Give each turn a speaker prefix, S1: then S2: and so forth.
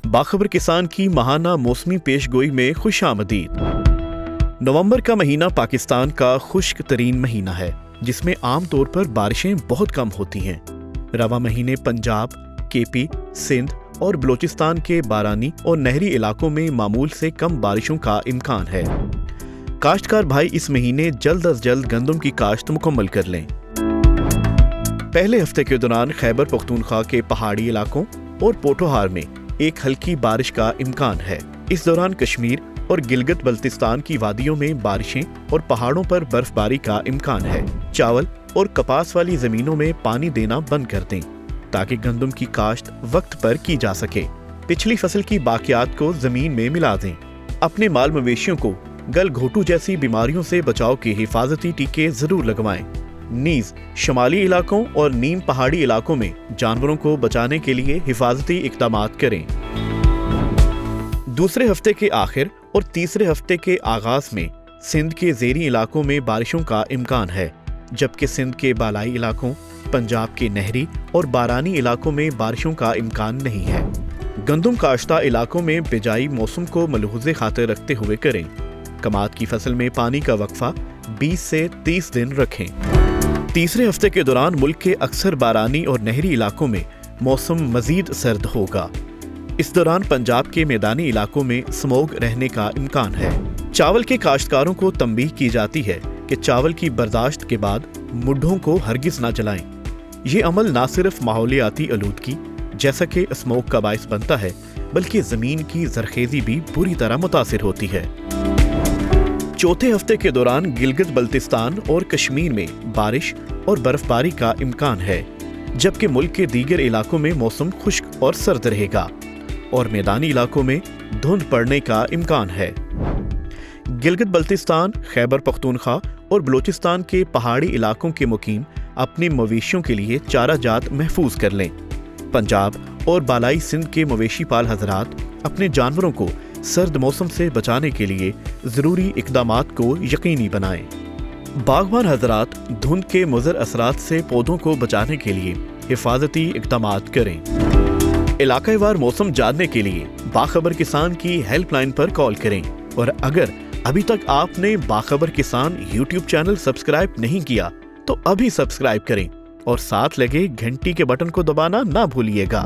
S1: बाखबर किसान की माहाना मौसमी पेशगोई में खुश आमदीद। नवंबर का महीना पाकिस्तान का खुश्क तरीन महीना है, जिसमें आम तौर पर बारिशें बहुत कम होती हैं। रवा महीने पंजाब, केपी, सिंध और बलोचिस्तान के बारानी और नहरी इलाकों में मामूल से कम बारिशों का इम्कान है। काश्तकार भाई इस महीने जल्द अज जल्द गंदम की काश्त मुकम्मल कर लें। पहले हफ्ते के दौरान खैबर पख्तूनख्वा के पहाड़ी इलाकों और पोठोहार में एक हल्की बारिश का इम्कान है। इस दौरान कश्मीर और गिलगित बल्तिस्तान की वादियों में बारिशें और पहाड़ों पर बर्फबारी का इम्कान है। चावल और कपास वाली जमीनों में पानी देना बंद कर दें ताकि गंदम की काश्त वक्त पर की जा सके। पिछली फसल की बाकियात को जमीन में मिला दें। अपने माल मवेशियों को गल घोटू जैसी बीमारियों से बचाव के हिफाजती टीके जरूर लगवाएं। नीज शमाली इलाकों और नीम पहाड़ी इलाकों में जानवरों को बचाने के लिए हिफाजती इक़दामात करें। दूसरे हफ्ते के आखिर और तीसरे हफ्ते के आगाज में सिंध के ज़ेरी इलाकों में बारिशों का इम्कान है, जबकि सिंध के बालाई इलाकों, पंजाब के नहरी और बारानी इलाकों में बारिशों का इम्कान नहीं है। गंदम काश्ता इलाकों में बिजाई मौसम को मलहूज़े खातिर रखते हुए करें। कमाद की फसल में पानी का वक्फा 20 से 30 दिन रखें। तीसरे हफ्ते के दौरान मुल्क के अक्सर बारानी और नहरी इलाकों में मौसम मजीद सर्द होगा। इस दौरान पंजाब के मैदानी इलाकों में स्मोग रहने का इम्कान है। चावल के काश्तकारों को तंबीह की जाती है कि चावल की बर्दाश्त के बाद मुड्ढों को हरगिज ना जलाएं। ये अमल न सिर्फ माहौलियाती आलूदगी जैसा कि स्मोग का बायस बनता है, बल्कि जमीन की जरखेजी भी बुरी तरह मुतासिर होती है। चौथे हफ्ते के दौरान गिलगित बल्तिस्तान और कश्मीर में बारिश और बर्फबारी का इम्कान है, जबकि मुल्क के दीगर इलाकों में मौसम खुश्क और सर्द रहेगा और मैदानी इलाकों में धुंध पड़ने का इम्कान है। गिलगित बल्तिस्तान, खैबर पख्तूनख्वा और बलोचिस्तान के पहाड़ी इलाकों के मुकीम अपने मवेशियों के लिए चारा जात महफूज कर लें। पंजाब और बालाई सिंध के मवेशी पाल हजरात अपने जानवरों को सर्द मौसम से बचाने के लिए जरूरी इक़दामात को यकीनी बनाएं। बागबान हजरात धुंध के मुज़र असरात से पौधों को बचाने के लिए हिफाजती इक़दामात करें। इलाकावार मौसम जानने के लिए बाखबर किसान की हेल्पलाइन पर कॉल करें। और अगर अभी तक आपने बाखबर किसान YouTube चैनल सब्सक्राइब नहीं किया तो अभी सब्सक्राइब करें और साथ लगे घंटी के बटन को दबाना ना भूलिएगा।